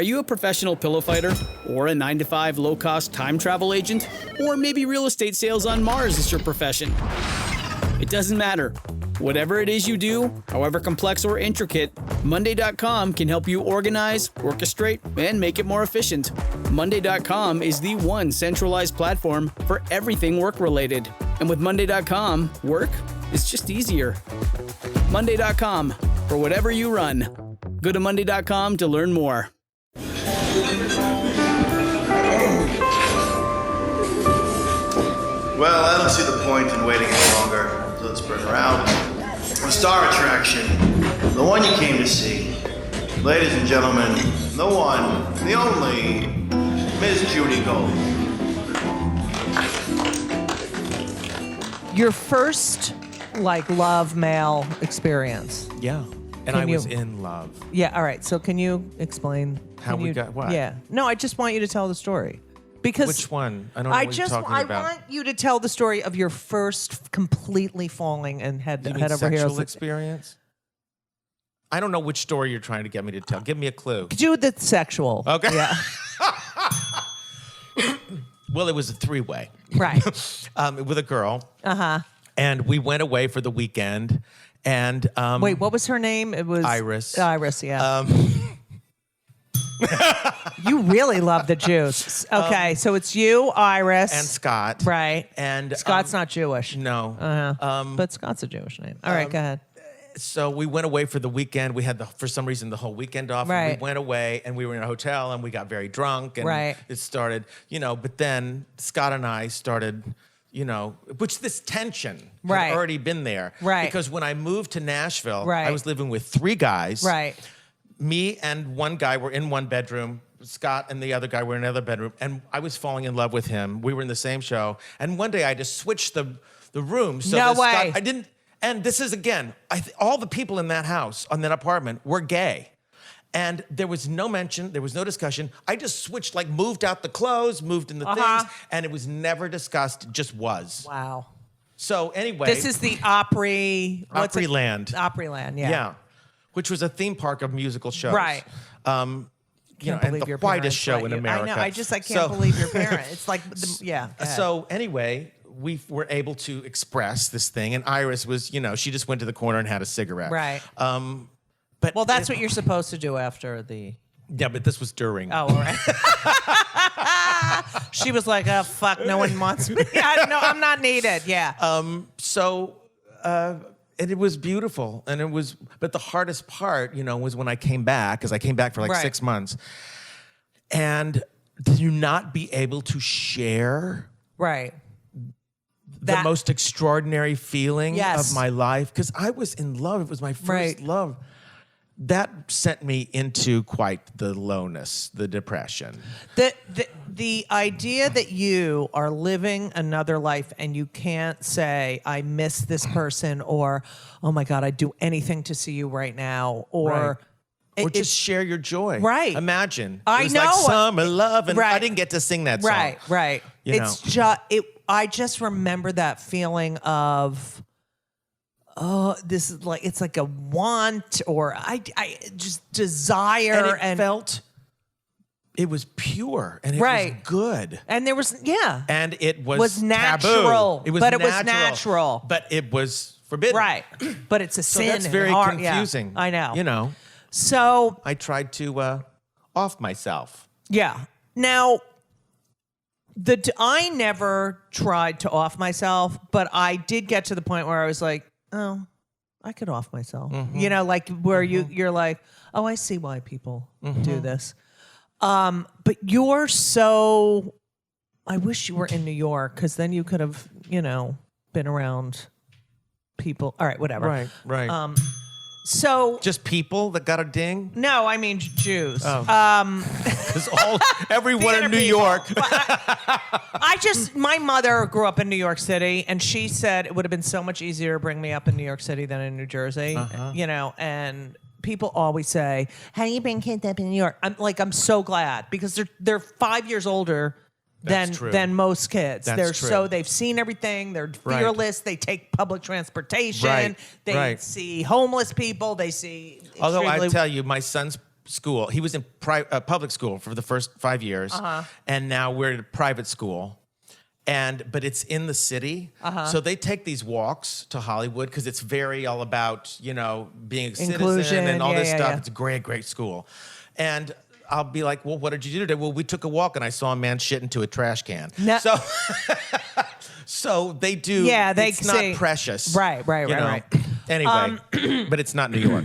Are you a professional pillow fighter? Or a 9-to-5 low-cost time travel agent? Or maybe real estate sales on Mars is your profession? It doesn't matter. Whatever it is you do, however complex or intricate, Monday.com can help you organize, orchestrate, and make it more efficient. Monday.com is the one centralized platform for everything work-related. And with Monday.com, work is just easier. Monday.com, for whatever you run. Go to Monday.com to learn more. Well, I don't see the point in waiting any longer. So let's bring her out. The star attraction, the one you came to see. Ladies and gentlemen, the one, the only, Miss Judy Gold. Your first, love mail experience. Yeah. And I was in love. Yeah, all right. So can you explain How we got what? Yeah. No, I just want you to tell the story. Because Which one? I don't know what you're talking about. I want you to tell the story of your first completely falling and head over sexual heels experience? I don't know which story you're trying to get me to tell. Give me a clue. Do the sexual. Okay. Yeah. Well, it was a three-way. Right. With a girl. Uh-huh. And we went away for the weekend. And wait, what was her name? It was Iris. Iris, yeah. You really love the Jews. Okay, so it's you, Iris, and Scott. Right. And Scott's not Jewish. No. Uh-huh. But Scott's a Jewish name. All right, go ahead. So we went away for the weekend. We had for some reason the whole weekend off. Right. And we went away and we were in a hotel and we got very drunk and Right. it started, but then Scott and I started, which this tension Right. had already been there. Right. Because when I moved to Nashville, Right. I was living with three guys. Right. Me and one guy were in one bedroom. Scott and the other guy were in another bedroom. And I was falling in love with him. We were in the same show. And one day I just switched the room. So No that way. Scott, I didn't. And this is, again, all the people in that house, on that apartment, were gay. And there was no mention, there was no discussion. I just switched, moved out the clothes, moved in the things, and it was never discussed, it just was. Wow. So anyway. This is the Opryland. Opryland, yeah. Yeah. Which was a theme park of musical shows. Right. And believe the your whitest parents show let in you. America. I know, I can't believe your parent. It's like, yeah. go ahead. So anyway, we were able to express this thing, and Iris was, she just went to the corner and had a cigarette. Right. But Well, that's what you're supposed to do after the... Yeah, but this was during. Oh, all right. She was like, oh, fuck, no one wants me. No, I'm not needed. Yeah. And it was beautiful, but the hardest part, was when I came back, because I came back for Right. 6 months, and to not be able to share Right. the most extraordinary feeling Yes. of my life, because I was in love. It was my first Right. love. That sent me into quite the lowness, the depression. The idea that you are living another life and you can't say, I miss this person, or, oh my God, I'd do anything to see you right now, or... Right. Or just share your joy. Right. Imagine. I it was know. like summer love, and Right. I didn't get to sing that song. Right. It's just... I just remember that feeling of... Oh, this is it's like a want, or I just desire, and it was pure, and it Right. was good, and there was and it was natural. Taboo. It was natural, but it was forbidden. right? But it's a So sin. that's and very hard. Yeah, confusing. I know. So I tried to off myself. Yeah. Now, I never tried to off myself, but I did get to the point where I was like, oh, I could off myself. Mm-hmm. Where you're like, oh, I see why people do this. But you're so... I wish you were in New York, because then you could have, been around people. All right, whatever. Right. So... Just people that got a ding? No, I mean Jews. Because everyone in Theater New people. York. My mother grew up in New York City, and she said it would have been so much easier to bring me up in New York City than in New Jersey. And people always say, "How do you bring kids up in New York?" I'm so glad, because they're 5 years older That's true. than most kids. That's true. They've seen everything. They're Right. fearless. They take public transportation. Right. They Right. see homeless people. They see. Although I extremely- tell you, my son's school. He was in public school for the first 5 years, and now we're at a private school. But it's in the city, so they take these walks to Hollywood because it's very all about being a citizen and all this stuff. It's a great school, and I'll be like, well, what did you do today? Well, we took a walk and I saw a man shit into a trash can. No. So they do. Yeah, it's not precious. Right. Anyway, but it's not New York.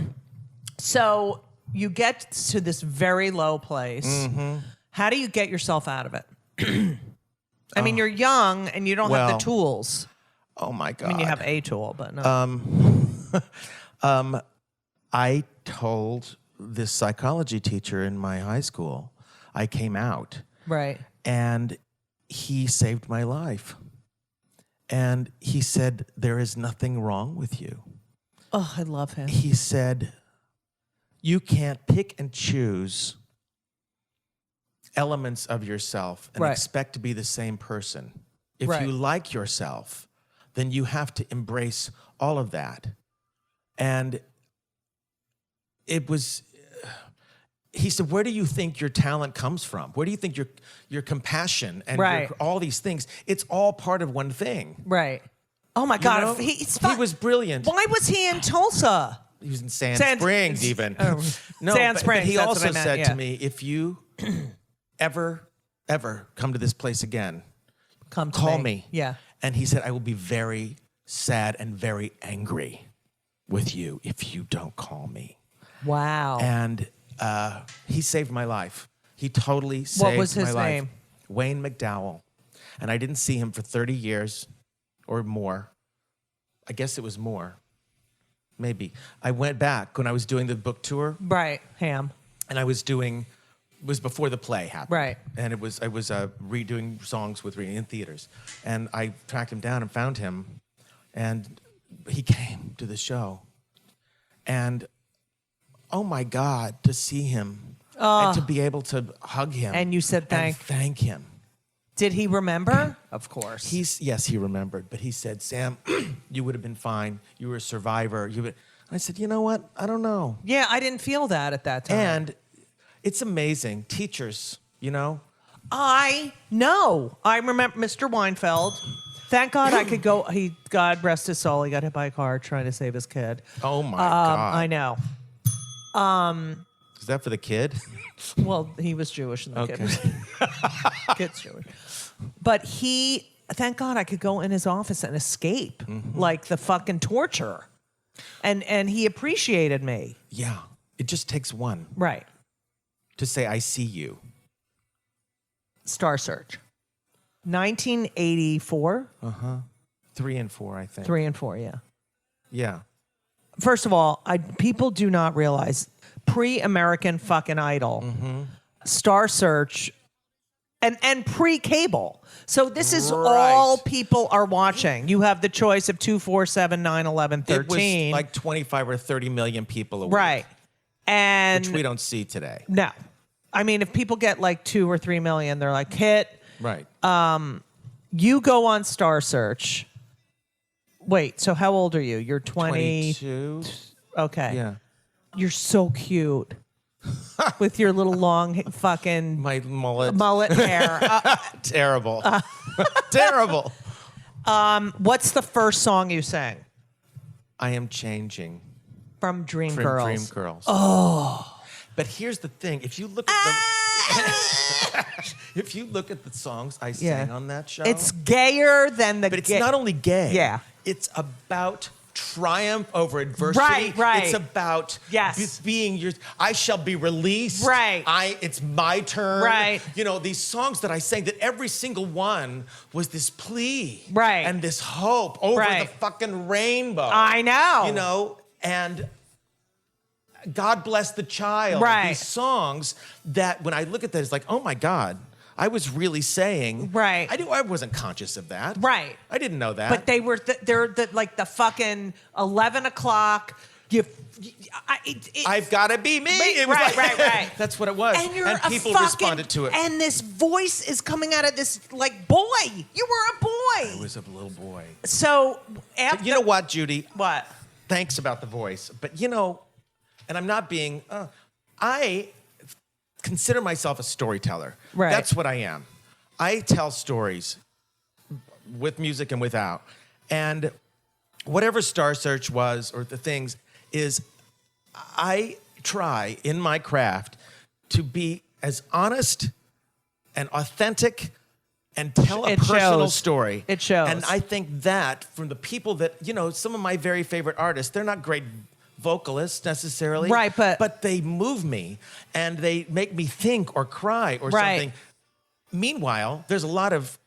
So you get to this very low place. Mm-hmm. How do you get yourself out of it? I mean, you're young and you don't have the tools. Oh my God. I mean, you have a tool, but no. I told this psychology teacher in my high school, I came out. Right. And he saved my life. And he said, there is nothing wrong with you. Oh, I love him. He said, you can't pick and choose elements of yourself and expect to be the same person. If you like yourself, then you have to embrace all of that. And it was, he said, where do you think your talent comes from? Where do you think your compassion and all these things? It's all part of one thing. Right. Oh my God. He was brilliant. Why was he in Tulsa? He was in Sand Springs even. No, Sand Springs. But he that's also what I meant, said to me, if you ever come to this place again, call me. Yeah. And he said, I will be very sad and very angry with you if you don't call me. Wow. And he saved my life. He totally saved my life. What was his name? Wayne McDowell. And I didn't see him for 30 years or more. I guess it was more. Maybe. I went back when I was doing the book tour. Right. Ham. And I was doing... It was before the play happened. Right. And I was redoing songs in theaters. And I tracked him down and found him. And he came to the show. And oh my God, to see him and to be able to hug him. And you said thank him. Did he remember? Of course. Yes, he remembered. But he said, Sam, you would have been fine. You were a survivor. I said, you know what? I don't know. Yeah, I didn't feel that at that time. And it's amazing. Teachers, I know. I remember Mr. Weinfeld. Thank God I could go. God rest his soul. He got hit by a car trying to save his kid. Oh my God. I know. Is that for the kid? Well, he was Jewish and the kid's Jewish. But thank God I could go in his office and escape like the fucking torture. And he appreciated me. Yeah. It just takes one. Right. To say, I see you. Star Search. 1984. 3 and 4, I think. 3 and 4, yeah. Yeah. First of all, people do not realize pre-American fucking Idol, Star Search, and pre-cable. So this is all people are watching. You have the choice of 2, 4, 7, 9, 11, 13. It was like 25 or 30 million people a week. Right. And which we don't see today. No. I mean, if people get like 2 or 3 million, they're like, hit. Right. You go on Star Search. Wait, so how old are you? You're 22. Okay. Yeah. You're so cute. With your little long fucking... My mullet. Mullet hair. Terrible. Terrible. What's the first song you sang? I Am Changing. From Dreamgirls. Dreamgirls. Oh. But here's the thing. If you look at if you look at the songs I sang on that show. It's gayer than the... But it's not only gay. Yeah. It's about triumph over adversity. Right. It's about being your... I shall be released. Right. It's my turn. Right. These songs that I sang, that every single one was this plea. Right. And this hope over the fucking rainbow. I know. And God Bless the Child. Right. These songs that when I look at that, it's like, oh my God, I was really saying. Right. I wasn't conscious of that. Right. I didn't know that. But they were, they're like the fucking 11 o'clock. I've got to be me. It was right. That's what it was. And people responded to it. And this voice is coming out of this, like, boy. You were a boy. I was a little boy. So after... You know what, Judy? What? Thanks about the voice. But and I'm not being... I consider myself a storyteller. Right. That's what I am. I tell stories with music and without. And whatever Star Search was or the things is I try in my craft to be as honest and authentic and tell a It personal shows. story. It shows. And I think that from the people that, some of my very favorite artists, they're not great vocalists necessarily. Right, but they move me and they make me think or cry or Right. something. Meanwhile, there's a lot of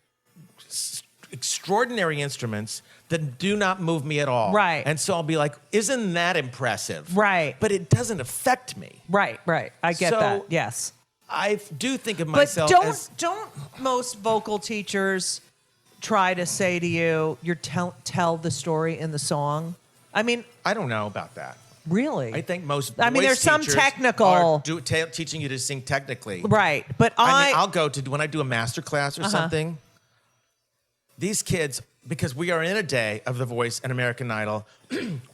extraordinary instruments that do not move me at all. Right. And so I'll be like, isn't that impressive? Right. But it doesn't affect me. Right. I get So- that. Yes. I do think of But myself don't as... don't most vocal teachers try to say to you, "You're tell the story in the song"? I mean, I don't know about that. really? I think most I mean, voice there's some teachers technical- are teaching you to sing technically. Right. But I mean, I'll go to when I do a master class or Uh-huh. something. These kids, because we are in a day of The Voice and American Idol,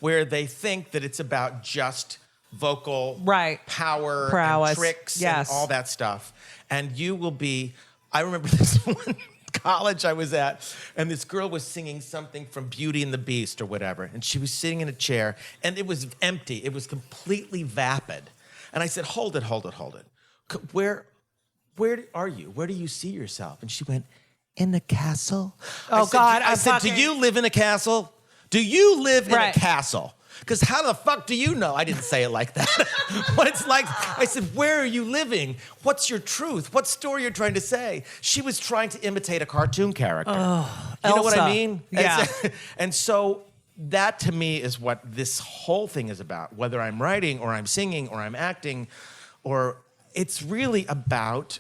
where they think that it's about just vocal power Prowess. and tricks Yes. and all that stuff. And you will be. I remember this one college I was at, and this girl was singing something from Beauty and the Beast or whatever, and she was sitting in a chair, and it was empty. It was completely vapid. And I said, hold it. Where are you? Where do you see yourself? And she went, in a castle. Oh, God, I said, do you live in a castle? Do you live in a castle? Because how the fuck do you know? I didn't say it like that. But it's like, I said, where are you living? What's your truth? What story you're trying to say? She was trying to imitate a cartoon character. You know what I Elsa. mean? Yeah. And so that to me is what this whole thing is about. Whether I'm writing or I'm singing or I'm acting, or it's really about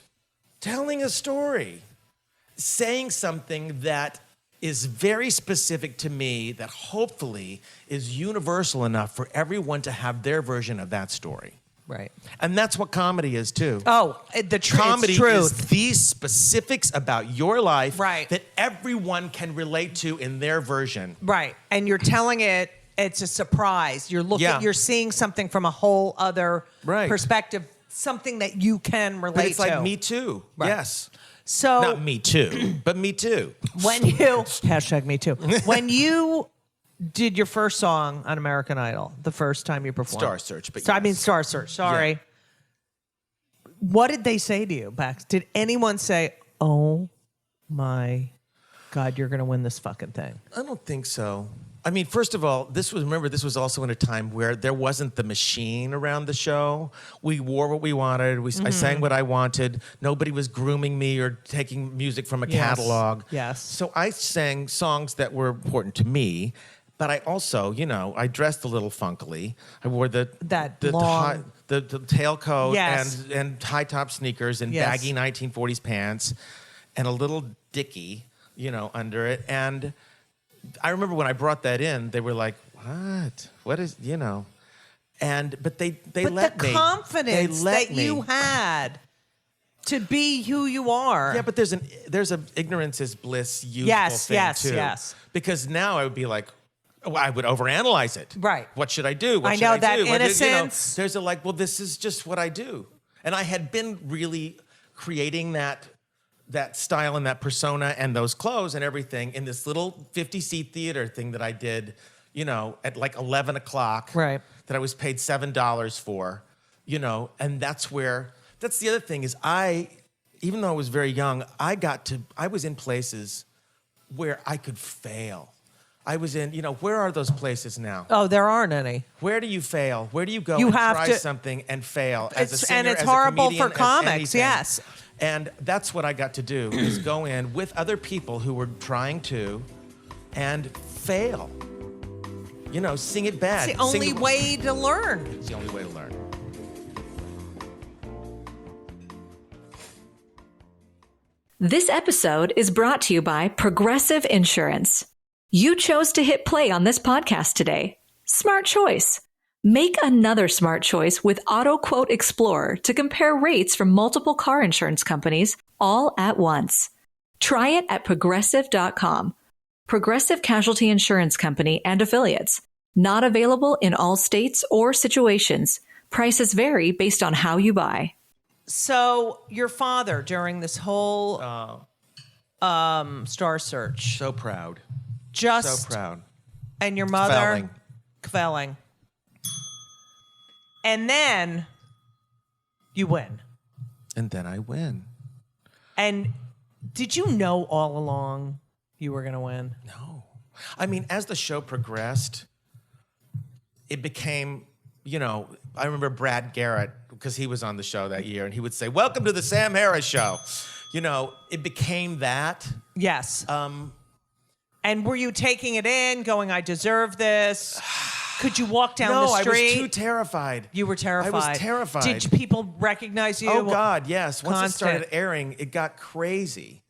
telling a story, saying something that is very specific to me that hopefully is universal enough for everyone to have their version of that story. Right. And that's what comedy is too. Oh, Comedy it's truth. is these specifics about your life Right. that everyone can relate to in their version. Right. And you're telling it, it's a surprise. You're looking, Yeah. you're seeing something from a whole other Right. perspective, something that you can relate But it's like to. Me Too. Right. Yes. So Not Me Too, but Me Too. when you hashtag me too. When you did your first song on American Idol, the first time you performed, Star Search, but so, I yes. mean Star Search. Sorry. What did they say to you back? Did anyone say, "Oh my God, you're going to win this fucking thing"? I don't think so. I mean, first of all, this was also in a time where there wasn't the machine around the show. We wore what we wanted. I sang what I wanted. Nobody was grooming me or taking music from a catalog. Yes. So I sang songs that were important to me, but I also, I dressed a little funkily. I wore the long- the tailcoat Yes. and high top sneakers and Yes. baggy 1940s pants and a little dickie, under it. And I remember when I brought that in, they were like, "What? What is?" But they But let the me. confidence They let that me. you had to be who you are. Yeah, but there's a ignorance is bliss youthful Yes, thing yes, too. yes. Because now I would be like, well, I would overanalyze it. Right. What should I do? What I should know I that do? innocence. There's a well, this is just what I do, and I had been really creating that style and that persona and those clothes and everything in this little 50-seat theater thing that I did, at like 11 o'clock. Right. That I was paid $7 for, and that's the other thing is even though I was very young, I was in places where I could fail. I was in, where are those places now? Oh, there aren't any. Where do you fail? Where do you go You and have try to- something and fail as a singer, And it's as a horrible comedian, for as comics, anything? yes. And that's what I got to do, is go in with other people who were trying to and fail. Sing it bad. It's the only way to learn. It's the only way to learn. This episode is brought to you by Progressive Insurance. You chose to hit play on this podcast today. Smart choice. Make another smart choice with Auto Quote Explorer to compare rates from multiple car insurance companies all at once. Try it at progressive.com. Progressive Casualty Insurance Company and Affiliates. Not available in all states or situations. Prices vary based on how you buy. So your father during this whole Star Search, So proud. just So proud. and your mother Kvelling. kvelling. And then you win. And then I win. And did you know all along you were going to win? No. I mean, as the show progressed, it became, I remember Brad Garrett, because he was on the show that year, and he would say, "Welcome to the Sam Harris Show." It became that. Yes. And were you taking it in, going, I deserve this? Could you walk down the street? No, I was too terrified. You were terrified. I was terrified. Did people recognize you? Oh, God, yes. Once Constant. it started airing, it got crazy.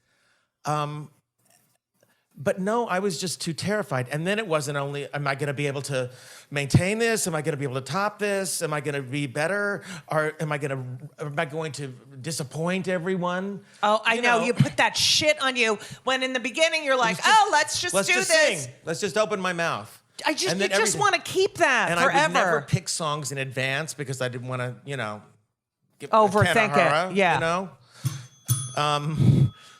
But no, I was just too terrified. And then it wasn't only, am I going to be able to maintain this? Am I going to be able to top this? Am I going to be better? Or am I going to disappoint everyone? Oh, I know. You put that shit on you when in the beginning you're like, let's just do this. Sing. Let's just open my mouth. You just want to keep that and forever. I would never pick songs in advance because I didn't want to, overthink it. Yeah.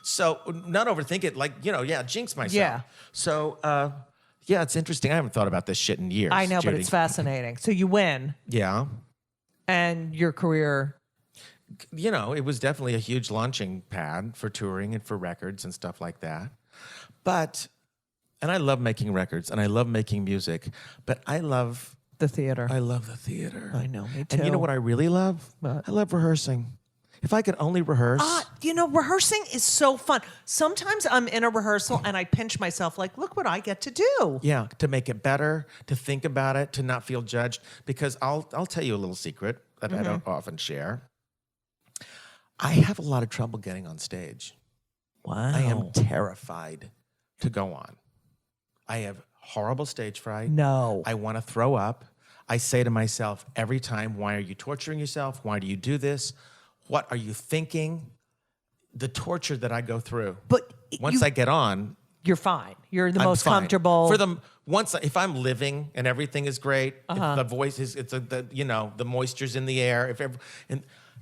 So not overthink it, jinx myself. Yeah. So, it's interesting. I haven't thought about this shit in years. I know, Judy. but it's fascinating. So you win. Yeah. And your career. It was definitely a huge launching pad for touring and for records and stuff like that. And I love making records and I love making music, but I love the theater. I love the theater. I know, me too. And you know what I really love? What? I love rehearsing. If I could only rehearse. Rehearsing is so fun. Sometimes I'm in a rehearsal and I pinch myself like, look what I get to do. Yeah, to make it better, to think about it, to not feel judged. Because I'll tell you a little secret that I don't often share. I have a lot of trouble getting on stage. Wow. I am terrified to go on. I have horrible stage fright. No. I want to throw up. I say to myself every time, why are you torturing yourself? Why do you do this? What are you thinking? The torture that I go through. But once I get on, you're fine. You're the I'm most fine. comfortable. If I'm living and everything is great, if the voice is, the moisture's in the air.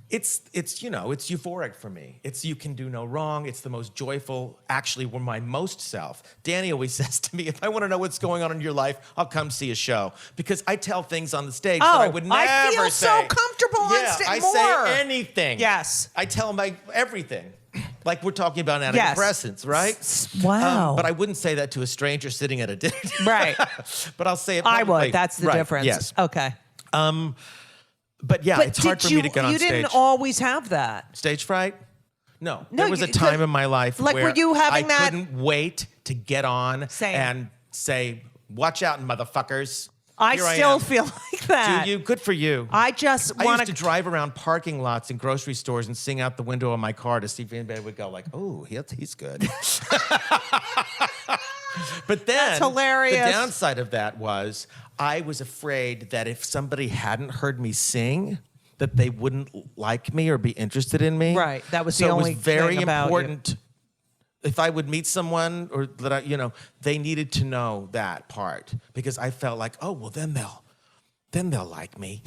It's euphoric for me. It's you can do no wrong. It's the most joyful. Actually, we're my most self. Danny always says to me, if I want to know what's going on in your life, I'll come see a show because I tell things on the stage that I would never say. I feel so comfortable on stage. I say anything. Yes. I tell them everything. Like we're talking about antidepressants, right? Wow. But I wouldn't say that to a stranger sitting at a dinner. Right. But I'll say it I publicly. would. That's the Right, difference. Yes. Okay. But it's hard for me to get on you stage. You didn't always have that. Stage fright? No. No, There was a time in my life like, where were you having I that- couldn't wait to get on Same. and say, watch out, motherfuckers. I Here still am. feel like that. Do you? Good for you. I just I want used to drive around parking lots and grocery stores and sing out the window of my car to see if anybody would go like, oh, he's good. But then That's hilarious. The downside of that was I was afraid that if somebody hadn't heard me sing, that they wouldn't like me or be interested in me. Right. That was the only So it was very thing about you. important. If I would meet someone or that they needed to know that part because I felt like, oh, well, then they'll like me.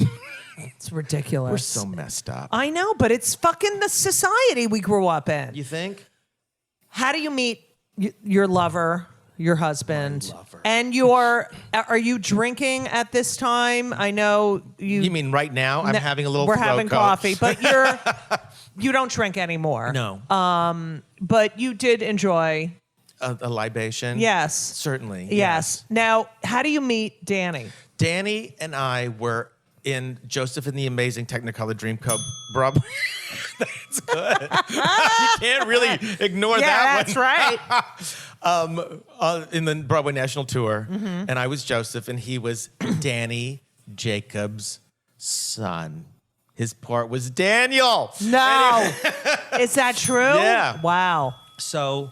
It's ridiculous. We're so messed up. I know, but it's fucking the society we grew up in. You think? How do you meet your lover, your husband, My lover. and are you drinking at this time? I know you. You mean right now? I'm having a little. We're throat having coat. coffee, but you don't drink anymore. No. But you did enjoy. A libation. Yes. Certainly. Yes. Now, how do you meet Danny? Danny and I were in Joseph and the Amazing Technicolor Dreamcoat Broadway. That's good. You can't really ignore that that's one. right. In the Broadway National Tour. Mm-hmm. And I was Joseph and he was Danny Jacobs' son. His part was Daniel. No. Is that true? Yeah. Wow. So,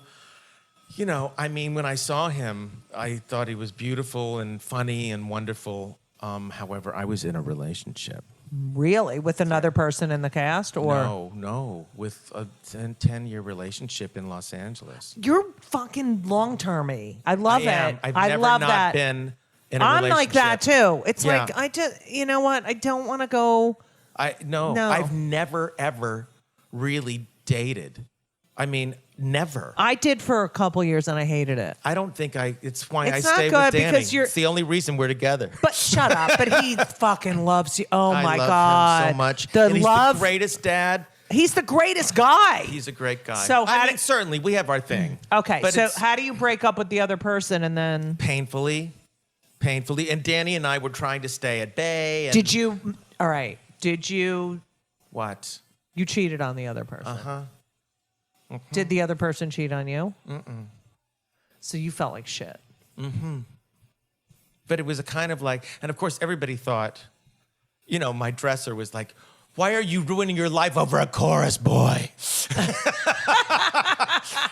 when I saw him, I thought he was beautiful and funny and wonderful. However, I was in a relationship. Really? With another person in the cast? Or No. With a 10-year relationship in Los Angeles. You're fucking long-termy. I love it. I've I never love not that. been in a I'm relationship. like that too. It's Yeah. like you know what? I don't want to go No. I've never ever really dated. I mean, never. I did for a couple years and I hated it. I don't think it's why It's I not stay good with Danny. because you're- It's the only reason we're together. But shut up. But he fucking loves you. Oh I my love God. him so much. The And he's love. the greatest dad. He's the greatest guy. He's a great guy. So how I mean, did- certainly we have our thing. Okay, But so it's how do you break up with the other person and then painfully. And Danny and I were trying to stay at bay. And did you? All right, did you? What? You cheated on the other person. Mm-hmm. Did the other person cheat on you? So you felt like shit. But it was a kind of like, and of course everybody thought, my dresser was like, why are you ruining your life over a chorus boy?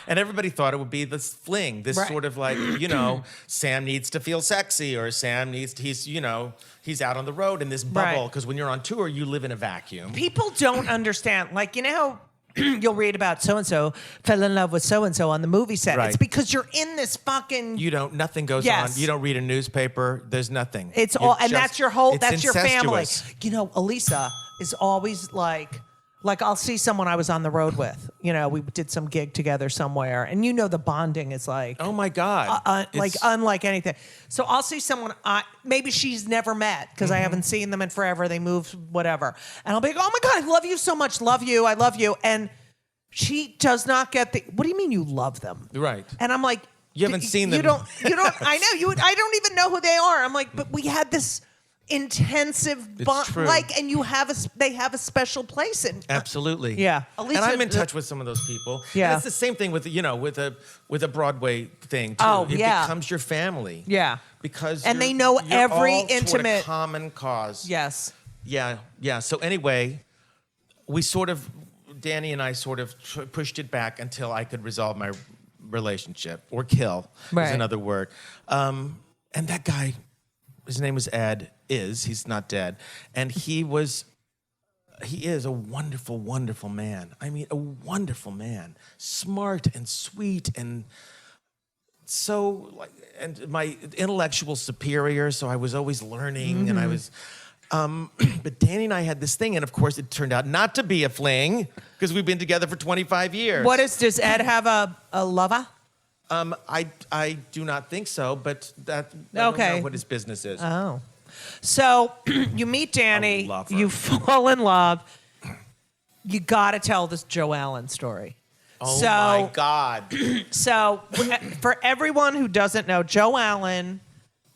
And everybody thought it would be this fling, this Right. sort of like, Sam needs to feel sexy, or Sam he's out on the road in this bubble. Right. Because when you're on tour, you live in a vacuum. People don't understand. Like, how you'll read about so-and-so fell in love with so-and-so on the movie set. Right. It's because you're in this fucking... Nothing goes Yes. on. You don't read a newspaper. There's nothing. It's You're all, and just- that's your whole, it's that's your family. incestuous. Elisa is always like I'll see someone I was on the road with. We did some gig together somewhere, and the bonding is like, Oh my God. like It's- unlike anything. So I'll see someone maybe she's never met because I haven't seen them in forever. They moved, whatever, and I'll be like, oh my God, I love you so much, love you, I love you, and she does not get the. What do you mean you love them? Right. And I'm like, You haven't seen them. You don't. I know you. I don't even know who they are. I'm like, but we had this intensive bond, true. and they have a special place in. Absolutely. Yeah. And Elisa- I'm in touch with some of those people. Yeah. And it's the same thing with with a Broadway thing too. Oh, it yeah. becomes your family. Yeah. Because And they you're- know you're every all toward a intimate- common cause. Yes. Yeah. Yeah. So anyway, Danny and I sort of pushed it back until I could resolve my relationship, or kill Right. is another word. And that guy, his name was Ed. He's not dead, and he is a wonderful, wonderful man. I mean, a wonderful man, smart and sweet, and so and my intellectual superior. So I was always learning, and I was. But Danny and I had this thing, and of course, it turned out not to be a fling because we've been together for 25 years. Does Ed have a lover? I do not think so, but I don't Okay. know what his business is. Oh. So you meet Danny, A lover. you fall in love. You got to tell this Joe Allen story. Oh so, my God. So for everyone who doesn't know, Joe Allen,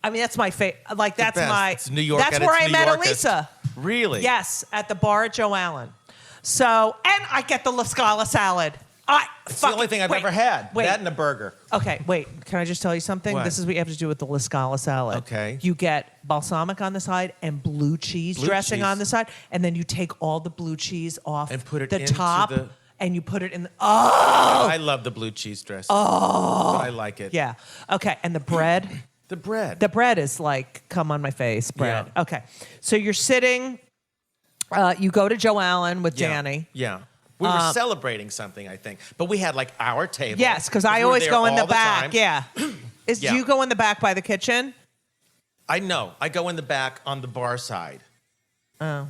I mean, that's my favorite. Like, that's best. my. It's New York That's at where its I New met Yorkest. Elisa. Really? Yes, at the bar at Joe Allen. So, and I get the La Scala salad. It's the only thing I've ever had. Wait. That and a burger. Okay, wait. Can I just tell you something? What? This is what you have to do with the La Scala salad. Okay. You get balsamic on the side and blue cheese Blue dressing cheese. on the side, and then you take all the blue cheese off And put it the into top, the- and you put it in the. Oh, I love the blue cheese dressing. Oh. But I like it. yeah. Okay, and the bread. The bread. The bread is like, come on my face, bread. Yeah. Okay, so you're sitting. You go to Joe Allen with Yeah. Danny. Yeah. We were celebrating something, I think. But we had like our table. Yes, because I we were always there go in the all back. time. Yeah. Yeah. Do you go in the back by the kitchen? I know. I go in the back on the bar side. Oh.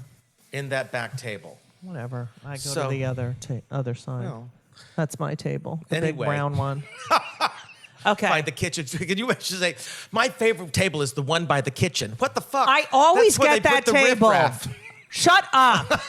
In that back table. Whatever. I go So- to the other side. Well. That's my table. The big Anyway. brown one. Okay. By the kitchen. Can you actually say, my favorite table is the one by the kitchen? What the fuck? I always That's where get they that put the table. riffraff. Shut up.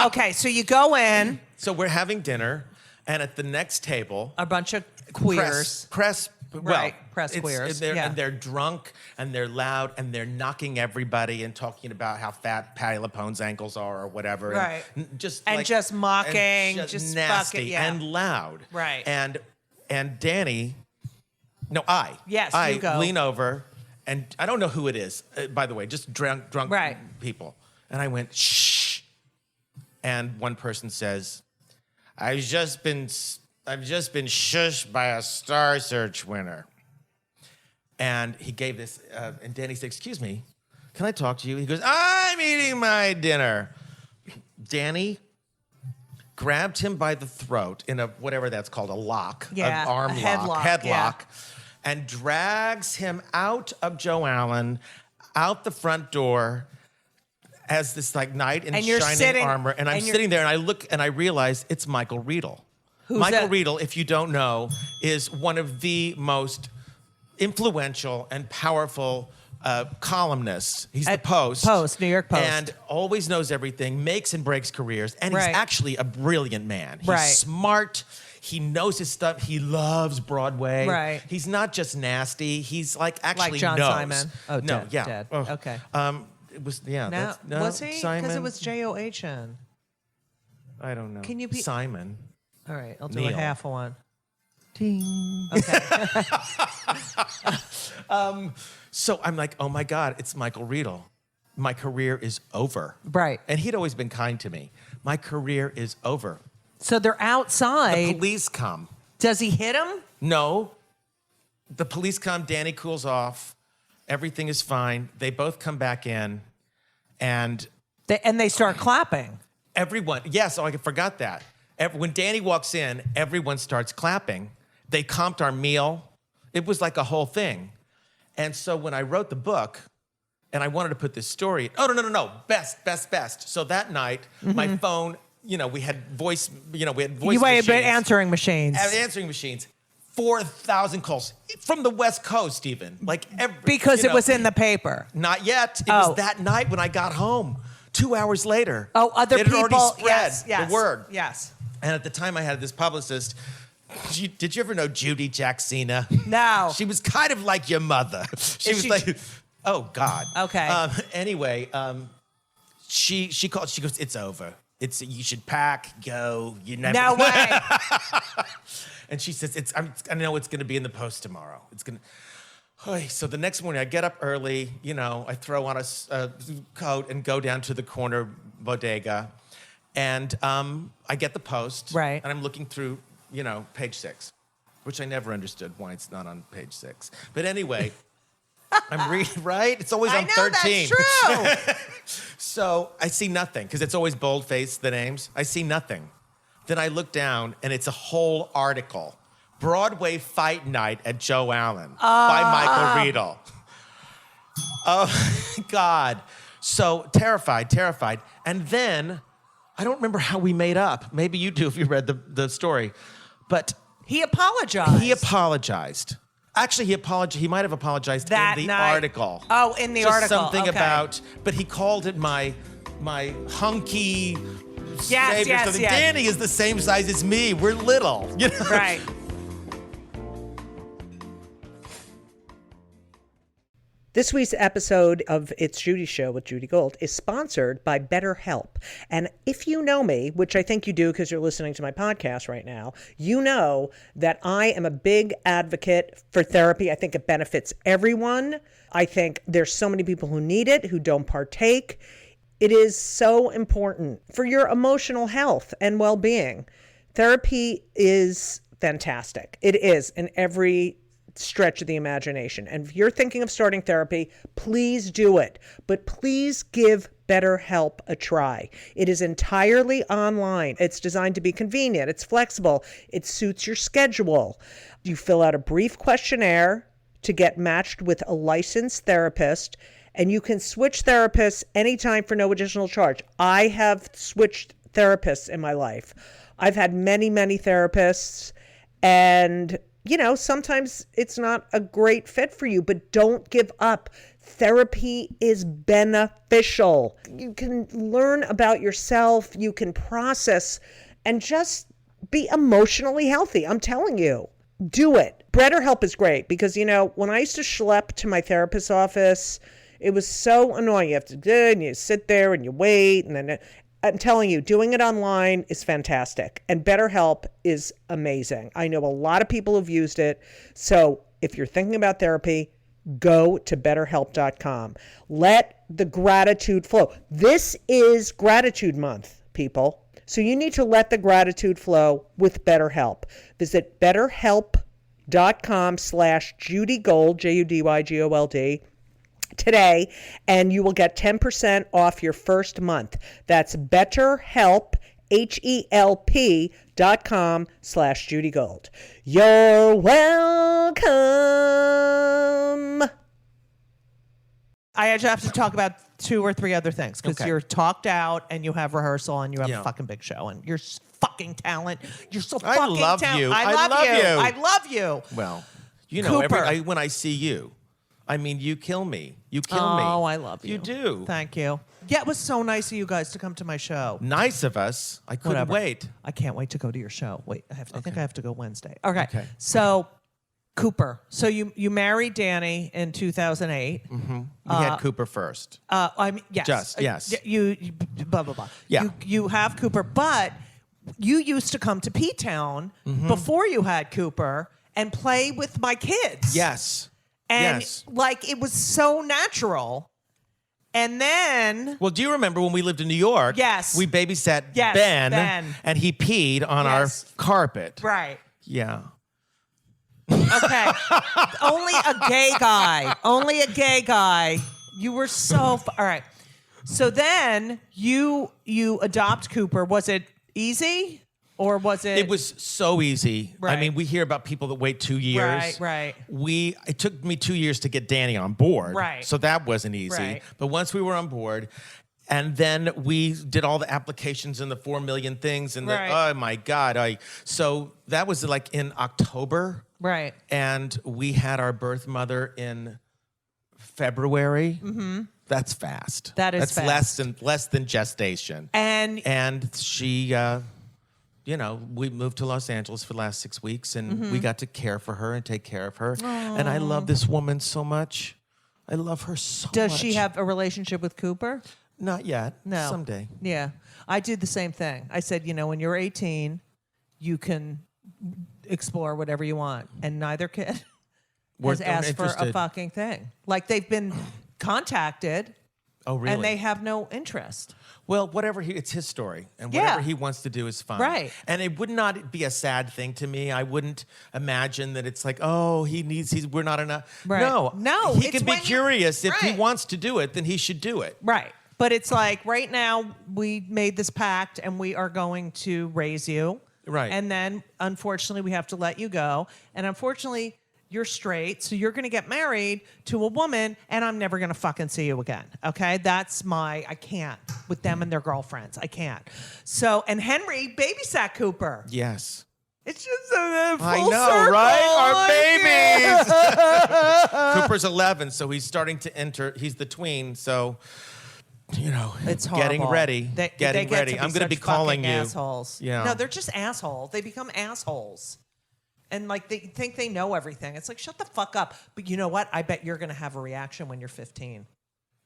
Okay, so you go in, So we're having dinner, and at the next table, a bunch of queers. press well, Right, press it's- queers, And they're, yeah. and they're drunk, and they're loud, and they're knocking everybody and talking about how fat Patty LaPone's ankles are or whatever. Right. And just And just mocking, and just nasty fucking- yeah. and loud. Right. And Danny, Yes, I you go. lean over, and I don't know who it is, by the way, just drunk Right. people. And I went, shh. And one person says, I've just been shushed by a Star Search winner. And he gave this, and Danny said, excuse me, can I talk to you? He goes, I'm eating my dinner. Danny grabbed him by the throat in a, whatever that's called, a lock, Yeah, an arm a lock, headlock, yeah. and drags him out of Joe Allen, out the front door, as this like knight in And you're shining sitting- armor, and I'm and you're- sitting there, and I look, and I realize it's Michael Riedel. Michael that? Riedel, if you don't know, is one of the most influential and powerful columnists. He's the At Post. New York Post. And always knows everything, makes and breaks careers. And he's Right. actually a brilliant man. He's Right. smart. He knows his stuff. He loves Broadway. Right. He's not just nasty. He's like actually Like John knows. Simon. Oh, no, dead, yeah. dead. Oh. Okay. It was, yeah. Now, that's, no, was he? Because Simon. it was John. I don't know. Can you be- Simon. All right, I'll do Neil. a half one. So I'm like, oh my God, it's Michael Riedel. My career is over. Right. And he'd always been kind to me. My career is over. So they're outside. The police come. Does he hit him? No. The police come. Danny cools off. Everything is fine. They both come back in. And They start clapping. everyone, yes, I forgot that. When Danny walks in, everyone starts clapping. They comped our meal. It was like a whole thing. And so when I wrote the book, and I wanted to put this story, no, best. So that night, my phone, we had voice You machines. had answering machines. Answering machines. 4,000 calls from the West Coast, even. Because it was in the paper. Not yet. It Oh. was that night when I got home. 2 hours later. Oh, other it had people. already spread Yes, the word. Yes. And at the time, I had this publicist. Did you ever know Judy Jacksina? No. She was kind of like your mother. She Is was she- like, oh God. Okay. Anyway, she called. She goes, it's over. You should pack, go. You never. No way. And she says, I know it's going to be in the Post tomorrow. It's going to. So the next morning, I get up early. I throw on a coat and go down to the corner bodega, and I get the Post. Right. And I'm looking through, page 6, which I never understood why it's not on page 6. But anyway, I'm reading. Right? It's always I on know 13. that's true. So I see nothing because it's always boldface, the names. I see nothing. Then I look down and it's a whole article. Broadway Fight Night at Joe Allen by Michael Riedel. Oh, God. So terrified. And then, I don't remember how we made up. Maybe you do if you read the story. But He apologized. he apologized. Actually, he might have apologized That in the night. article. Oh, in the Just article. something Okay. about, but he called it my hunky Yes, savior yes, something. yes. Danny is the same size as me. We're little. Right. This week's episode of It's Judy Show with Judy Gold is sponsored by BetterHelp. And if you know me, which I think you do because you're listening to my podcast right now, you know that I am a big advocate for therapy. I think it benefits everyone. I think there's so many people who need it, who don't partake. It is so important for your emotional health and well-being. Therapy is fantastic. It is in every stretch of the imagination. And if you're thinking of starting therapy, please do it. But please give BetterHelp a try. It is entirely online. It's designed to be convenient. It's flexible. It suits your schedule. You fill out a brief questionnaire to get matched with a licensed therapist, and you can switch therapists anytime for no additional charge. I have switched therapists in my life. I've had many, many therapists, and sometimes it's not a great fit for you, but don't give up. Therapy is beneficial. You can learn about yourself, you can process, and just be emotionally healthy. I'm telling you, do it. BetterHelp is great because, when I used to schlep to my therapist's office, it was so annoying. You have to do it, and you sit there and you wait, and then I'm telling you, doing it online is fantastic. And BetterHelp is amazing. I know a lot of people who've used it. So if you're thinking about therapy, go to BetterHelp.com. Let the gratitude flow. This is Gratitude Month, people. So you need to let the gratitude flow with BetterHelp. Visit BetterHelp.com/JudyGold, JudyGold, today, and you will get 10% off your first month. That's BetterHelp, HELP.com/JudyGold. You're welcome. I just have to talk about 2 or 3 other things because Okay. you're talked out and you have rehearsal and you have Yeah. a fucking big show and you're fucking talent. You're so I fucking love talent. you. I I love love you. you. I love you. Well, you know, Cooper. when I see you, I mean, you kill me. You kill me. Oh, I love you. You do. Thank you. Yeah, it was so nice of you guys to come to my show. Nice of us. I couldn't Whatever. wait. I can't wait to go to your show. Wait, I think I have to go Wednesday. Okay. Okay. So, Cooper. So you married Danny in 2008. We had Cooper first. I mean, yes. Just, yes. You blah blah blah. Yeah. You have Cooper, but you used to come to P-Town before you had Cooper and play with my kids. Yes. And yes. like it was so natural. And then Well, do you remember when we lived in New York? Yes. We babysat Yes, Ben. and he peed on Yes. our carpet. right. Yeah. Okay. Only a gay guy. Only a gay guy. You were so all right. So then you adopt Cooper. Was it easy or was it? It was so easy. Right. I mean, we hear about people that wait 2 years. Right. It took me 2 years to get Danny on board. Right. So that wasn't easy. Right. But once we were on board, and then we did all the applications and the 4 million things, and Right. oh my God! So that was like in October, Right. and we had our birth mother in February. Mm-hmm. That's fast. That's That's less than gestation. And she, we moved to Los Angeles for the last 6 weeks, and we got to care for her and take care of her. And I love this woman so much. I love her so much. does she have a relationship with Cooper? Not yet. No. Someday. Yeah. I did the same thing. I said, when you're 18, you can explore whatever you want. And neither kid has Weren't asked for a interested. fucking thing. Like they've been contacted Oh, really? and they have no interest. Well, it's his story, and Yeah. whatever he wants to do is fine. Right. And it would not be a sad thing to me. I wouldn't imagine that it's like, oh, we're not enough. Right. No, He it's can be when you- curious. If he Right. wants to do it, then he should do it. Right. But it's like right now we made this pact and we are going to raise you. Right. And then unfortunately we have to let you go. And unfortunately you're straight, so you're going to get married to a woman and I'm never going to fucking see you again. Okay? I can't with them and their girlfriends. I can't. So, and Henry babysat Cooper. Yes. It's just a full I know, circle. right? Our babies. Cooper's 11, so he's starting to enter. He's the tween, so It's getting horrible. ready. They getting get ready. to I'm going to be such calling fucking you. assholes. Yeah. No, they're just assholes. They become assholes. And like they think they know everything. It's like shut the fuck up. But you know what? I bet you're going to have a reaction when you're 15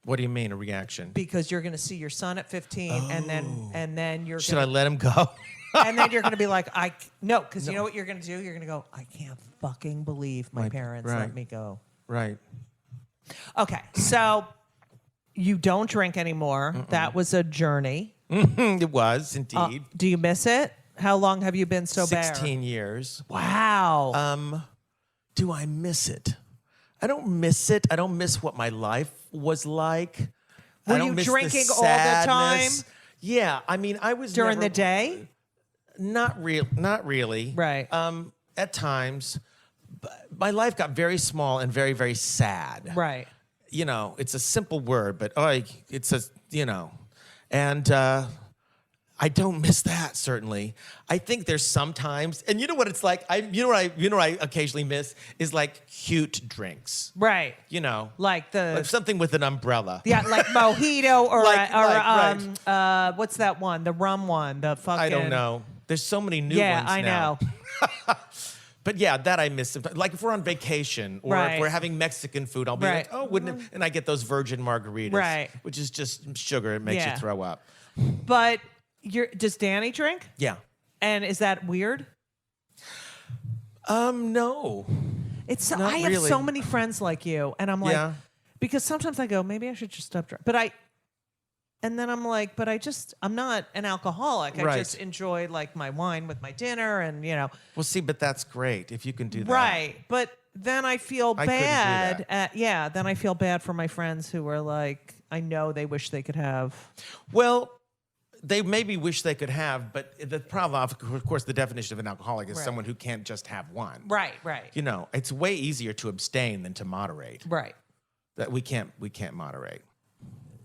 What do you mean a reaction? because you're going to see your son at 15 and then you're Should I gonna, let him go? and then you're going to be like because you know what you're going to do? You're going to go, I can't fucking believe my parents right. let me go. Right. Okay. So you don't drink anymore. That was a journey. It was indeed. Do you miss it? How long have you been sober? 16 years. Wow. Do I miss it? I don't miss it. I don't miss what my life was like. Were I don't you miss drinking the all the time? sadness. Yeah, I mean, I was During never- the day? Not really. Right. At times, but my life got very small and very, very sad. Right. It's a simple word, but and I don't miss that, certainly. I think there's sometimes, and you know what it's like? What I occasionally miss is like cute drinks. Right. Like something with an umbrella. Yeah, like mojito or Right. what's that one? The rum one. The fucking I don't know. There's so many new Yeah, ones I now. know. But yeah, that I miss. Like if we're on vacation or Right. if we're having Mexican food, I'll be Right. like, oh, wouldn't it? And I get those virgin margaritas, Right. which is just sugar. It makes Yeah. you throw up. But does Danny drink? Yeah. And is that weird? No. I have really. so many friends like you, and I'm like, Yeah. because sometimes I go, maybe I should just stop drinking. And then I'm like, I'm not an alcoholic. I Right. just enjoy like my wine with my dinner and, Well, see, but that's great if you can do that. Right. But then I feel I couldn't do bad. that. Then I feel bad for my friends who are like, I know they wish they could have. Well, they maybe wish they could have, but the problem, of course, the definition of an alcoholic is Right. someone who can't just have one. Right. It's way easier to abstain than to moderate. Right. that we can't moderate.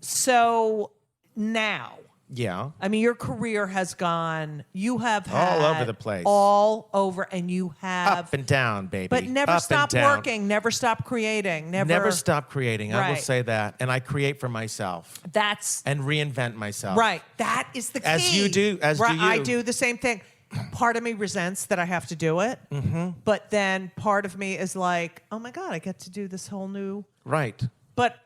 So now, Yeah. I mean, your career has gone, you have had All over the place. all over, and you have Up and down, baby. but never Up stop and down. working, never stop creating, Never stop creating. I will Right. say that. And I create for myself That's and reinvent myself. right. That is the key. As you do, as do right, I you. do the same thing. Part of me resents that I have to do it, but then part of me is like, oh my God, I get to do this whole new. Right. But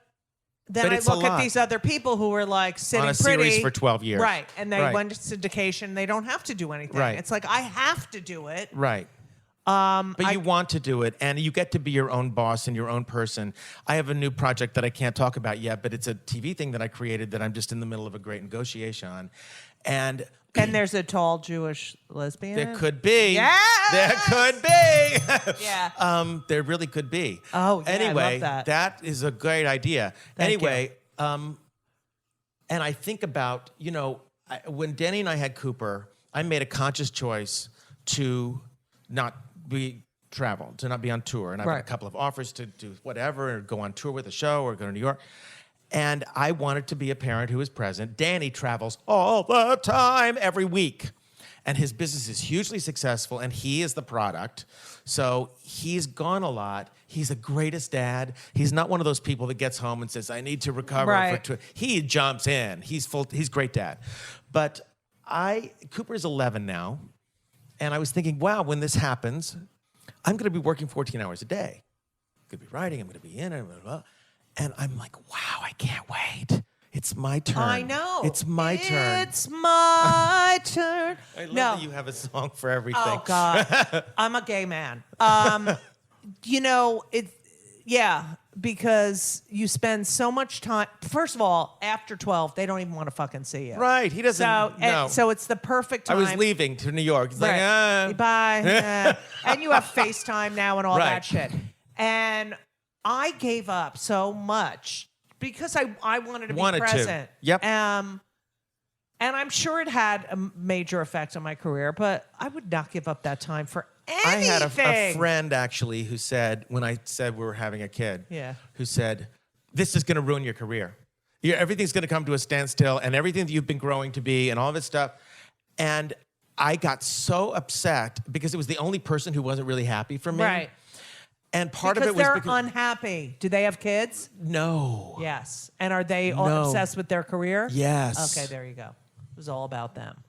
then But I it's a look at lot. these other people who are like sitting On a pretty series for 12 years. right? And they Right. went to syndication. They don't have to do anything. Right. It's like I have to do it. Right. But you want to do it, and you get to be your own boss and your own person. I have a new project that I can't talk about yet, but it's a TV thing that I created that I'm just in the middle of a great negotiation on. And there's a tall Jewish lesbian. there could be. Yes! There could be. Yeah. There really could be. Oh, yeah, I Anyway, love that. is a great idea. Thank anyway, and I think about, when Danny and I had Cooper, I made a conscious choice to not travel, to not be on tour. And I've had Right. a couple of offers to do whatever, or go on tour with a show, or go to New York. And I wanted to be a parent who is present. Danny travels all the time, every week. And his business is hugely successful, and he is the product. So he's gone a lot. He's the greatest dad. He's not one of those people that gets home and says, I need to recover. Right. He jumps in. He's great dad. But Cooper's 11 now. And I was thinking, wow, when this happens, I'm going to be working 14 hours a day. I'm going to be writing. I'm going to be in it. Blah, blah, blah. And I'm like, wow, I can't wait. It's my turn. I know. It's my turn. It's my turn. I love no. that you have a song for everything. Oh God, I'm a gay man. Because you spend so much time. First of all, after 12, they don't even want to fucking see you. Right. He doesn't know. So it's the perfect I time. was leaving to New York. He's Right. like, Bye. And you have FaceTime now and all Right. that shit. And I gave up so much because I wanted to be present. Yep. And I'm sure it had a major effect on my career, but I would not give up that time for anything. I had a friend actually who said, when I said we were having a kid, who said, this is going to ruin your career. Everything's going to come to a standstill, and everything that you've been growing to be and all this stuff. And I got so upset because it was the only person who wasn't really happy for me. Right. And part because of it was they're because unhappy. Do they have kids? No. Yes. And are they all No. obsessed with their career? Yes. Okay, there you go. It was all about them.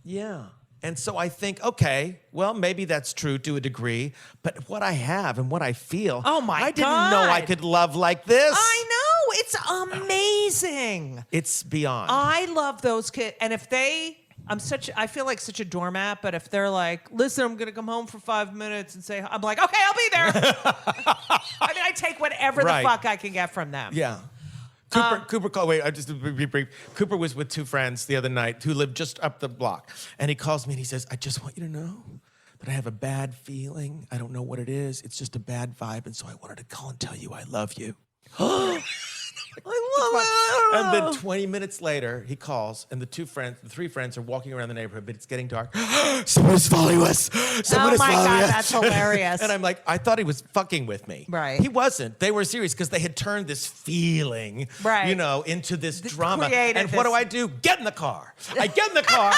Yeah. And so I think, okay, well, maybe that's true to a degree, but what I have and what I feel, Oh, my I didn't know I God. could love like this. I know. It's amazing. It's beyond. I love those kids. And if I feel like such a doormat, but if they're like, listen, I'm going to come home for 5 minutes and say, I'm like, okay, I'll be there. I mean, I take whatever Right. the fuck I can get from them. Yeah. Cooper called, wait, I just to be brief. Cooper was with two friends the other night who lived just up the block. And he calls me and he says, I just want you to know that I have a bad feeling. I don't know what it is. It's just a bad vibe. And so I wanted to call and tell you I love you. I love it. And then 20 minutes later, he calls, and the three friends are walking around the neighborhood, but it's getting dark. Someone is following us. Someone Oh is my following God, us. that's hilarious. And I'm like, I thought he was fucking with me. Right. He wasn't. They were serious because they had turned this feeling, Right. into this drama. created And what this- do I do? Get in the car. I get in the car,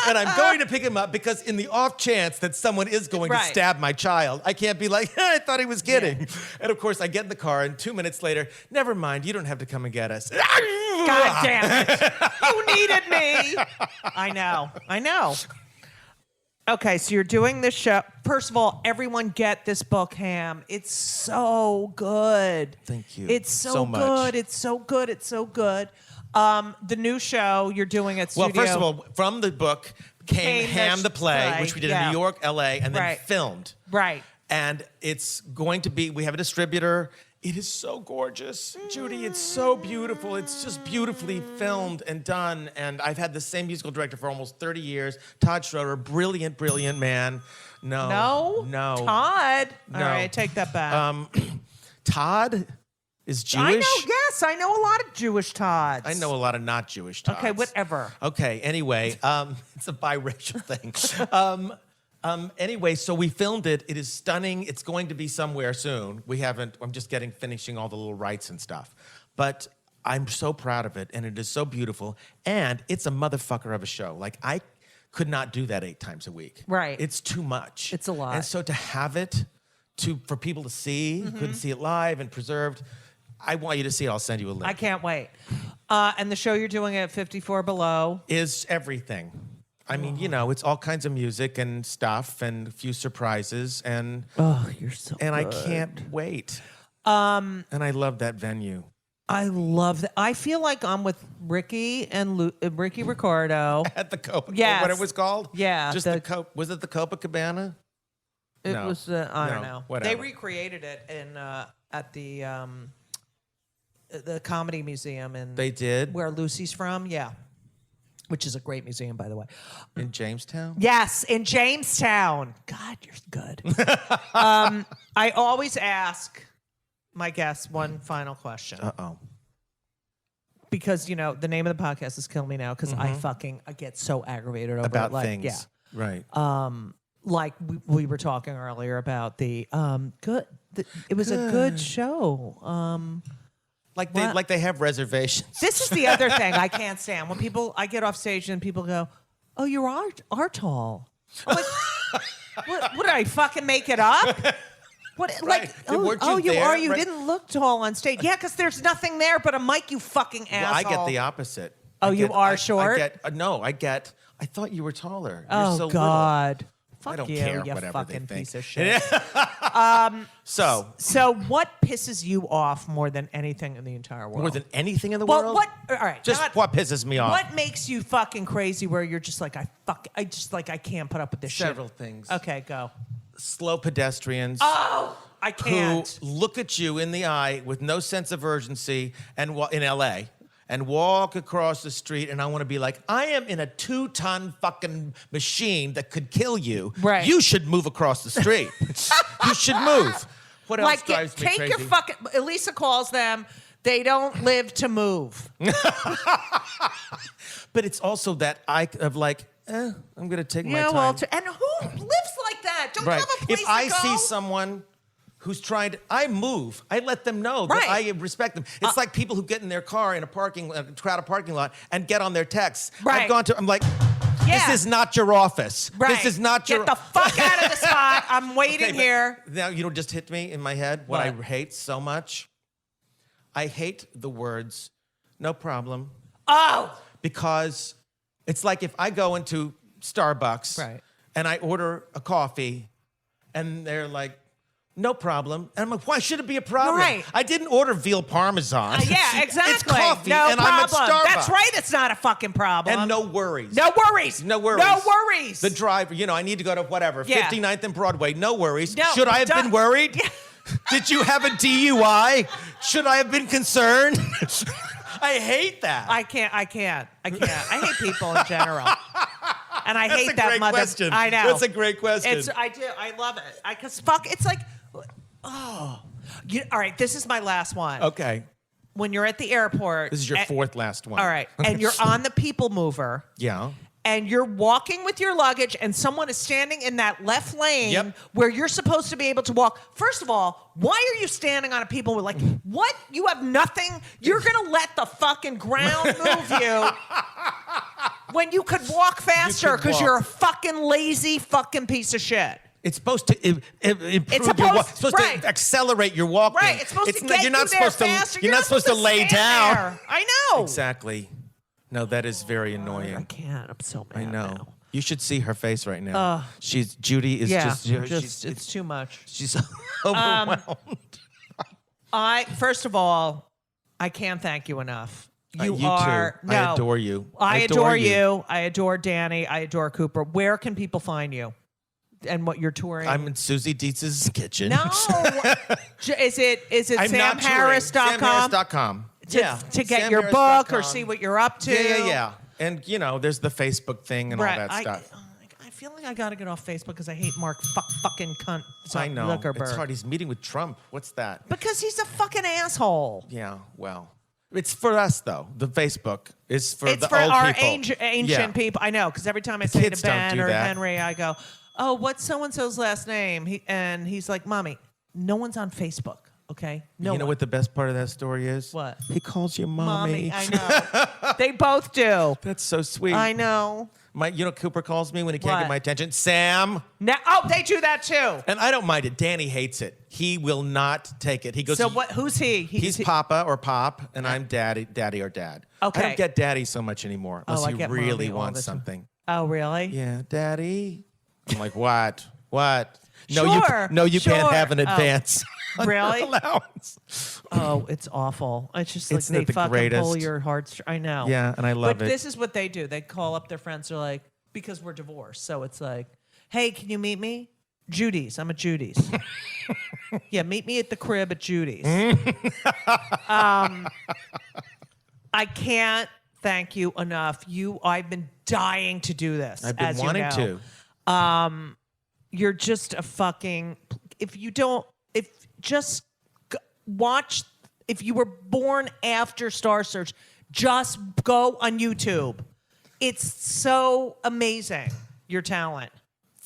and I'm going to pick him up because in the off chance that someone is going to Right. stab my child, I can't be like, I thought he was kidding. And of course, I get in the car, and 2 minutes later, never mind, you don't have to come and get us. God damn it. You needed me. I know. Okay, so you're doing this show. First of all, everyone get this book, Ham. It's so good. Thank you It's so, so much. good. It's so good. It's so good. The new show you're doing at Well, Studio. first of all, from the book came Came Ham the the play, play, which we did yeah. in New York, LA, and then Right. filmed. Right. And it's going to be, we have a distributor. It is so gorgeous. Judy, it's so beautiful. It's just beautifully filmed and done. And I've had the same musical director for almost 30 years. Todd Schroeder, brilliant, brilliant man. No. Todd. No. All right, I take that back. Todd is Jewish. I know. Yes, I know a lot of Jewish Todds. I know a lot of not Jewish Todds. Okay, whatever. Okay, anyway, it's a biracial thing. Anyway, so we filmed it. It is stunning. It's going to be somewhere soon. I'm just finishing all the little rights and stuff. But I'm so proud of it, and it is so beautiful. And it's a motherfucker of a show. Like, I could not do that 8 times a week. Right. It's too much. It's a lot. And so to have it, for people to see, who couldn't see it live and preserved, I want you to see it. I'll send you a link. I can't wait. And the show you're doing at 54 Below is everything. I mean, it's all kinds of music and stuff and a few surprises and you're so and good. I can't wait. And I love that venue. I love that. I feel like I'm with Ricky and Ricky Ricardo. At the Copa, Yes. what it was called? Yeah, Just was it the Copacabana? It No. was I don't No, know. whatever. They recreated it in at the Comedy Museum in They did? where Lucy's from. Yeah, which is a great museum, by the way. In Jamestown? Yes, in Jamestown. God, you're good. I always ask my guests one final question. Uh-oh. Because, the name of the podcast is Kill Me Now because I get so aggravated over About it. Like, things. Yeah. Right. Like we were talking earlier about it was a good show. Like what? they have reservations. This is the other thing I can't stand. When I get off stage and people go, "Oh, you are tall." I'm like, what did I fucking make it up? What Right. Weren't you you there? are. You Right. didn't look tall on stage. Yeah, because there's nothing there but a mic. You fucking asshole. Well, I get the opposite. Oh, you are short? I thought you were taller. You're Oh so God. little. Fuck I don't you, care, you whatever fucking they think. piece of shit. So, what pisses you off more than anything in the entire world? more than anything in the well, world? what? All right, Just what pisses me off? What makes you fucking crazy? Where you're just like, I can't put up with this Several shit. things. Okay, go. Slow pedestrians. Oh, I can't. Who look at you in the eye with no sense of urgency and in LA and walk across the street, and I want to be like, I am in a 2-ton fucking machine that could kill you. Right. You should move across the street. You should move. What else Like, drives me take crazy? your fucking. Elisa calls them. They don't live to move. But it's also that I'm going to take my Yeah, time. well, and who lives like that? Don't Right. you have a place If I to go? see someone who's trying to, I move. I let them know Right. that I respect them. It's like people who get in their car in a crowded parking lot and get on their texts. Right. I'm like, Yeah. this is not your office. Right. This is not your. Get the fuck out of the spot. I'm waiting Okay, but here. Now you just hit me in my head. What I What? hate so much. I hate the words, no problem. Oh, Because it's like if I go into Starbucks Right. and I order a coffee and they're like, no problem. And I'm like, why should it be a problem? Right. I didn't order veal parmesan. yeah, exactly. It's coffee no and problem. I'm at Starbucks. That's right. It's not a fucking problem. And no worries. No worries. No worries. No worries. The driver, I need to go to whatever, Yeah. 59th and Broadway. No worries. No, Should I have don't- been worried? Yeah. Did you have a DUI? Should I have been concerned? I hate that. I can't. I hate people in general. And I hate That's a that great mother. question. I know. That's a great question. I do. I love it. Because fuck, it's like, all right, this is my last one. Okay. When you're at the airport. This is your and- fourth last one. All right. And you're on the people mover. Yeah. And you're walking with your luggage, and someone is standing in that left lane Yep. where you're supposed to be able to walk. First of all, why are you standing on a people with like what? You have nothing. You're gonna let the fucking ground move you when you could walk faster because walk. you're a fucking lazy fucking piece of shit. It's supposed to improve your walk. It's supposed right. to accelerate your walking. Right? It's supposed to get you're not you there supposed faster. to. You're not supposed to lay stand down. there. I know. Exactly. No, that is very I annoying. can't. I'm so mad I know. now. You should see her face right now. Judy is Yeah, just it's too much. she's overwhelmed. First of all, I can't thank you enough. You you are too. no. I adore you. I adore you. I adore Danny. I adore Cooper. Where can people find you? And what you're touring? I'm in Susie Dietz's kitchen. no. Is it I'm not samharris.com SamHarris.com. to get your book or see what you're up to? Yeah. And there's the Facebook thing and all that stuff. I feel like I got to get off Facebook because I hate Mark fucking cunt. I know. Zuckerberg. It's hard. He's meeting with Trump. What's that? Because he's a fucking asshole. Yeah, well. It's for us, though. The Facebook is for It's the for old our people. ancient Yeah. people. I know, because every time I say kids to don't Ben do or that. Henry, I go, oh, what's so-and-so's last name? He's like, Mommy, no one's on Facebook, okay? No You know one. what the best part of that story is? What? He calls you mommy. I know. They both do. That's so sweet. I know. Cooper calls me when he can't What? get my attention. Sam. They do that too. And I don't mind it. Danny hates it. He will not take it. He goes. So what? Who's he? He's Papa or Pop, and I'm Daddy or Dad. Okay. I don't get Daddy so much anymore unless I he get really Mommy all wants the time. something. Oh, really? Yeah, Daddy. I'm like, what? What? Sure, You can't sure. have an Oh. advance. Really? Allowance. Oh, it's awful. It's just like Isn't they it the fucking greatest? pull your heartstrings. I know. Yeah, and I love but it. this is what they do. They call up their friends. They're like, because we're divorced. So it's like, hey, can you meet me? Judy's. I'm at Judy's. Yeah, meet me at the crib at Judy's. I can't thank you enough. I've been dying to do this. I've been as wanting you know. You're just a fucking. Watch. If you were born after Star Search, just go on YouTube. It's so amazing, your talent.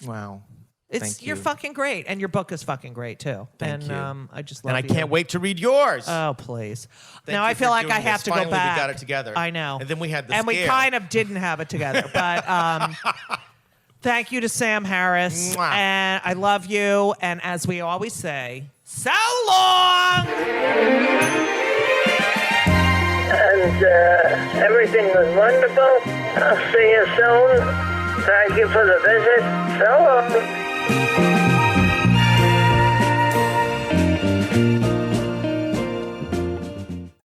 Wow. You're you. fucking great, and your book is fucking great too. Thank you. I just love And I you. can't wait to read yours. Oh, please. Thank Now you I feel for like doing I have this. to go Finally, back. we got it together. I know. And then we had the And we scare. kind of didn't have it together. But thank you to Sam Harris. Mwah. And I love you. And as we always say, so long! And everything was wonderful. I'll see you soon. Thank you for the visit. So long.